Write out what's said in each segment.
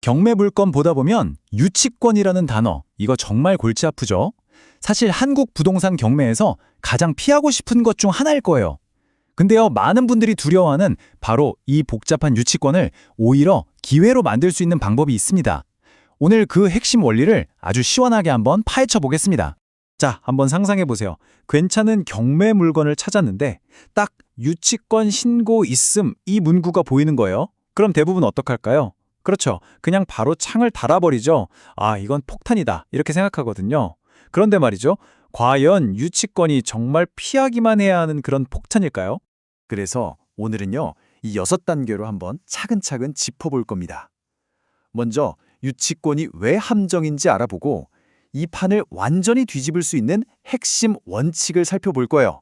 경매 물건 보다 보면 유치권이라는 단어, 이거 정말 골치 아프죠? 사실 한국 부동산 경매에서 가장 피하고 싶은 것 중 하나일 거예요. 근데요, 많은 분들이 두려워하는 바로 이 복잡한 유치권을 오히려 기회로 만들 수 있는 방법이 있습니다. 오늘 그 핵심 원리를 아주 시원하게 한번 파헤쳐 보겠습니다. 자, 한번 상상해 보세요. 괜찮은 경매 물건을 찾았는데 딱 유치권 신고 있음 이 문구가 보이는 거예요. 그럼 대부분 어떡할까요? 그렇죠. 그냥 바로 창을 달아버리죠. 아, 이건 폭탄이다. 이렇게 생각하거든요. 그런데 말이죠. 과연 유치권이 정말 피하기만 해야 하는 그런 폭탄일까요? 그래서 오늘은요, 이 6단계로 한번 차근차근 짚어볼 겁니다. 먼저 유치권이 왜 함정인지 알아보고 이 판을 완전히 뒤집을 수 있는 핵심 원칙을 살펴볼 거예요.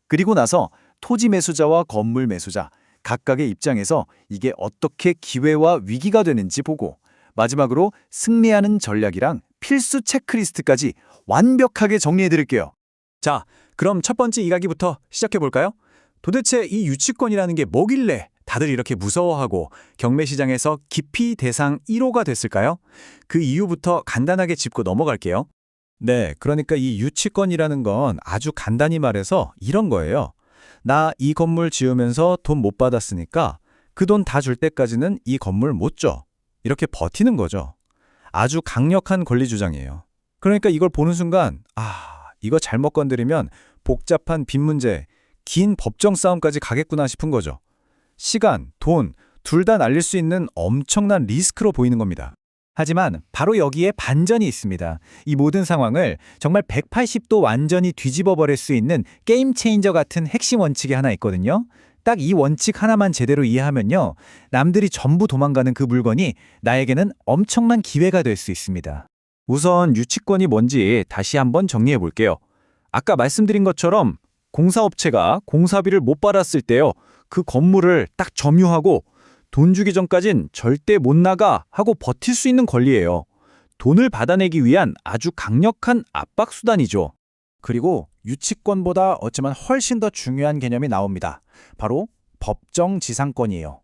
그리고 나서 토지 매수자와 건물 매수자, 각각의 입장에서 이게 어떻게 기회와 위기가 되는지 보고 마지막으로 승리하는 전략이랑 필수 체크리스트까지 완벽하게 정리해 드릴게요. 자, 그럼 첫 번째 이야기부터 시작해 볼까요? 도대체 이 유치권이라는 게 뭐길래 다들 이렇게 무서워하고 경매 시장에서 기피 대상 1호가 됐을까요? 그 이유부터 간단하게 짚고 넘어갈게요. 네, 그러니까 이 유치권이라는 건 아주 간단히 말해서 이런 거예요. 나 이 건물 지으면서 돈 못 받았으니까 그 돈 다 줄 때까지는 이 건물 못 줘. 이렇게 버티는 거죠. 아주 강력한 권리 주장이에요. 그러니까 이걸 보는 순간 이거 잘못 건드리면 복잡한 빚 문제, 긴 법정 싸움까지 가겠구나 싶은 거죠. 시간, 돈, 둘 다 날릴 수 있는 엄청난 리스크로 보이는 겁니다. 하지만 바로 여기에 반전이 있습니다. 이 모든 상황을 정말 180도 완전히 뒤집어 버릴 수 있는 게임 체인저 같은 핵심 원칙이 하나 있거든요. 딱 이 원칙 하나만 제대로 이해하면요, 남들이 전부 도망가는 그 물건이 나에게는 엄청난 기회가 될 수 있습니다. 우선 유치권이 뭔지 다시 한번 정리해 볼게요. 아까 말씀드린 것처럼 공사업체가 공사비를 못 받았을 때요, 그 건물을 딱 점유하고 돈 주기 전까진 절대 못 나가 하고 버틸 수 있는 권리예요. 돈을 받아내기 위한 아주 강력한 압박 수단이죠. 그리고 유치권보다 어쩌면 훨씬 더 중요한 개념이 나옵니다. 바로 법정 지상권이에요.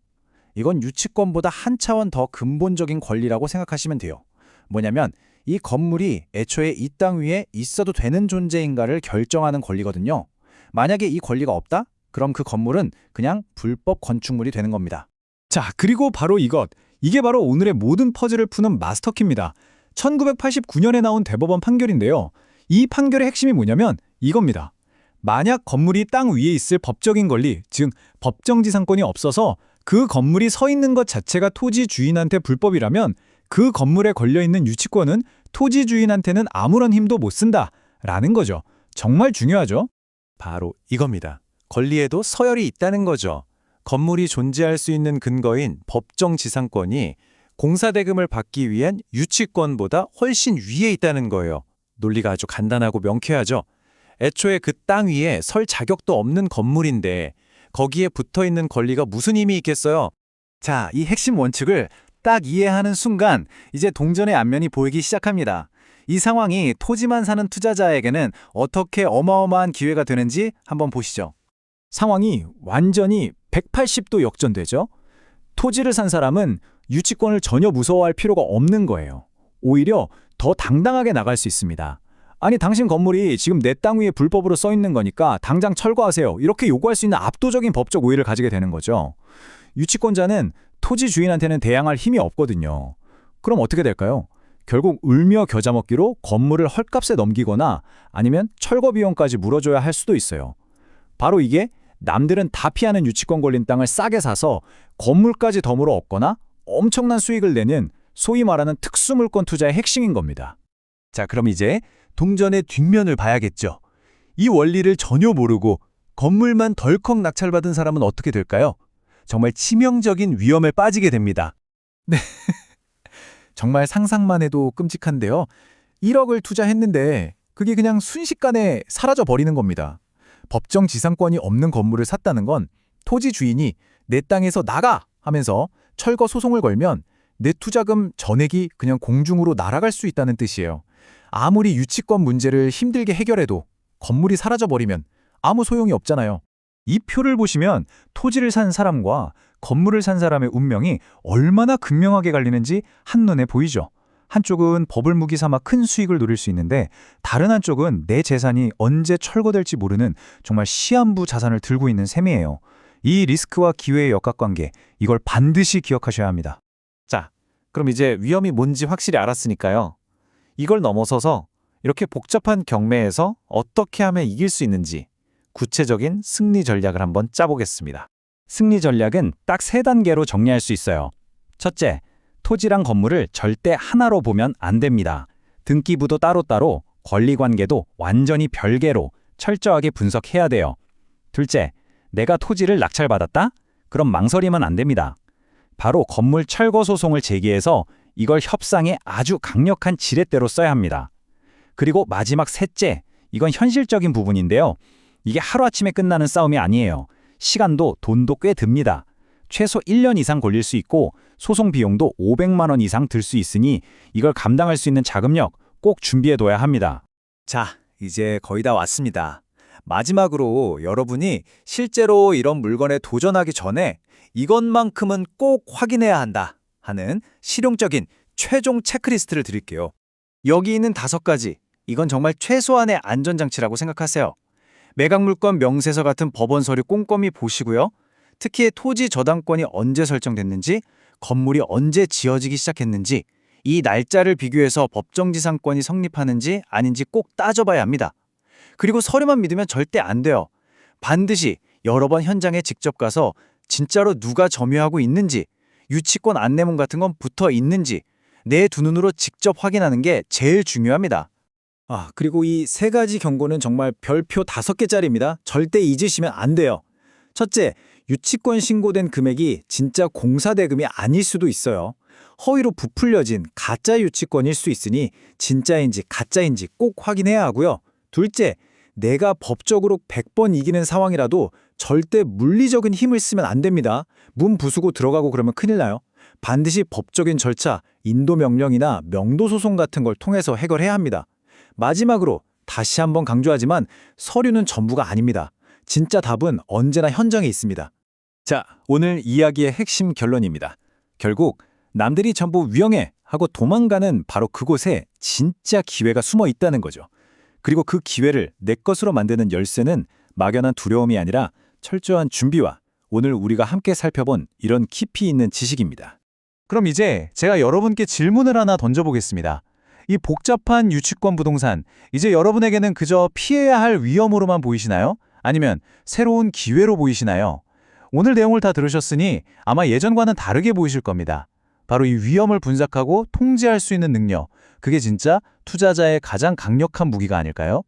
이건 유치권보다 한 차원 더 근본적인 권리라고 생각하시면 돼요. 뭐냐면 이 건물이 애초에 이 땅 위에 있어도 되는 존재인가를 결정하는 권리거든요. 만약에 이 권리가 없다? 그럼 그 건물은 그냥 불법 건축물이 되는 겁니다. 자, 그리고 바로 이게 바로 오늘의 모든 퍼즐을 푸는 마스터키입니다. 1989년에 나온 대법원 판결인데요. 이 판결의 핵심이 뭐냐면 이겁니다. 만약 건물이 땅 위에 있을 법적인 권리, 즉 법정지상권이 없어서 그 건물이 서 있는 것 자체가 토지 주인한테 불법이라면 그 건물에 걸려있는 유치권은 토지 주인한테는 아무런 힘도 못 쓴다라는 거죠. 정말 중요하죠? 바로 이겁니다. 권리에도 서열이 있다는 거죠. 건물이 존재할 수 있는 근거인 법정지상권이 공사대금을 받기 위한 유치권보다 훨씬 위에 있다는 거예요. 논리가 아주 간단하고 명쾌하죠. 애초에 그 땅 위에 설 자격도 없는 건물인데 거기에 붙어있는 권리가 무슨 힘이 있겠어요? 자, 이 핵심 원칙을 딱 이해하는 순간 이제 동전의 앞면이 보이기 시작합니다. 이 상황이 토지만 사는 투자자에게는 어떻게 어마어마한 기회가 되는지 한번 보시죠. 상황이 완전히 180도 역전되죠. 토지를 산 사람은 유치권을 전혀 무서워할 필요가 없는 거예요. 오히려 더 당당하게 나갈 수 있습니다. 아니, 당신 건물이 지금 내 땅 위에 불법으로 써 있는 거니까 당장 철거하세요. 이렇게 요구할 수 있는 압도적인 법적 우위를 가지게 되는 거죠. 유치권자는 토지 주인한테는 대항할 힘이 없거든요. 그럼 어떻게 될까요? 결국 울며 겨자 먹기로 건물을 헐값에 넘기거나 아니면 철거 비용까지 물어줘야 할 수도 있어요. 바로 이게 남들은 다 피하는 유치권 걸린 땅을 싸게 사서 건물까지 덤으로 얻거나 엄청난 수익을 내는 소위 말하는 특수물권 투자의 핵심인 겁니다. 자, 그럼 이제 동전의 뒷면을 봐야겠죠. 이 원리를 전혀 모르고 건물만 덜컥 낙찰받은 사람은 어떻게 될까요? 정말 치명적인 위험에 빠지게 됩니다. 네, 정말 상상만 해도 끔찍한데요. 1억을 투자했는데 그게 그냥 순식간에 사라져 버리는 겁니다. 법정 지상권이 없는 건물을 샀다는 건 토지 주인이 내 땅에서 나가 하면서 철거 소송을 걸면 내 투자금 전액이 그냥 공중으로 날아갈 수 있다는 뜻이에요. 아무리 유치권 문제를 힘들게 해결해도 건물이 사라져버리면 아무 소용이 없잖아요. 이 표를 보시면 토지를 산 사람과 건물을 산 사람의 운명이 얼마나 극명하게 갈리는지 한눈에 보이죠. 한쪽은 법을 무기 삼아 큰 수익을 노릴 수 있는데 다른 한쪽은 내 재산이 언제 철거될지 모르는 정말 시한부 자산을 들고 있는 셈이에요. 이 리스크와 기회의 역학관계, 이걸 반드시 기억하셔야 합니다. 자, 그럼 이제 위험이 뭔지 확실히 알았으니까요. 이걸 넘어서서 이렇게 복잡한 경매에서 어떻게 하면 이길 수 있는지 구체적인 승리 전략을 한번 짜보겠습니다. 승리 전략은 딱 3단계로 정리할 수 있어요. 첫째, 토지랑 건물을 절대 하나로 보면 안 됩니다. 등기부도 따로따로, 권리관계도 완전히 별개로 철저하게 분석해야 돼요. 둘째, 내가 토지를 낙찰받았다? 그럼 망설이면 안 됩니다. 바로 건물 철거 소송을 제기해서 이걸 협상에 아주 강력한 지렛대로 써야 합니다. 그리고 마지막 셋째, 이건 현실적인 부분인데요. 이게 하루아침에 끝나는 싸움이 아니에요. 시간도 돈도 꽤 듭니다. 최소 1년 이상 걸릴 수 있고 소송 비용도 500만 원 이상 들 수 있으니 이걸 감당할 수 있는 자금력 꼭 준비해둬야 합니다. 자, 이제 거의 다 왔습니다. 마지막으로 여러분이 실제로 이런 물건에 도전하기 전에 이것만큼은 꼭 확인해야 한다 하는 실용적인 최종 체크리스트를 드릴게요. 여기 있는 5가지, 이건 정말 최소한의 안전장치라고 생각하세요. 매각물건 명세서 같은 법원 서류 꼼꼼히 보시고요. 특히 토지 저당권이 언제 설정됐는지, 건물이 언제 지어지기 시작했는지, 이 날짜를 비교해서 법정지상권이 성립하는지 아닌지 꼭 따져봐야 합니다. 그리고 서류만 믿으면 절대 안 돼요. 반드시 여러 번 현장에 직접 가서 진짜로 누가 점유하고 있는지, 유치권 안내문 같은 건 붙어 있는지 내 두 눈으로 직접 확인하는 게 제일 중요합니다. 그리고 이 3가지 경고는 정말 별표 5개짜리입니다. 절대 잊으시면 안 돼요. 첫째, 유치권 신고된 금액이 진짜 공사 대금이 아닐 수도 있어요. 허위로 부풀려진 가짜 유치권일 수 있으니 진짜인지 가짜인지 꼭 확인해야 하고요. 둘째, 내가 법적으로 100번 이기는 상황이라도 절대 물리적인 힘을 쓰면 안 됩니다. 문 부수고 들어가고 그러면 큰일 나요. 반드시 법적인 절차, 인도명령이나 명도소송 같은 걸 통해서 해결해야 합니다. 마지막으로 다시 한번 강조하지만 서류는 전부가 아닙니다. 진짜 답은 언제나 현장에 있습니다. 자, 오늘 이야기의 핵심 결론입니다. 결국 남들이 전부 위험해 하고 도망가는 바로 그곳에 진짜 기회가 숨어 있다는 거죠. 그리고 그 기회를 내 것으로 만드는 열쇠는 막연한 두려움이 아니라 철저한 준비와 오늘 우리가 함께 살펴본 이런 깊이 있는 지식입니다. 그럼 이제 제가 여러분께 질문을 하나 던져보겠습니다. 이 복잡한 유치권 부동산, 이제 여러분에게는 그저 피해야 할 위험으로만 보이시나요? 아니면 새로운 기회로 보이시나요? 오늘 내용을 다 들으셨으니 아마 예전과는 다르게 보이실 겁니다. 바로 이 위험을 분석하고 통제할 수 있는 능력, 그게 진짜 투자자의 가장 강력한 무기가 아닐까요?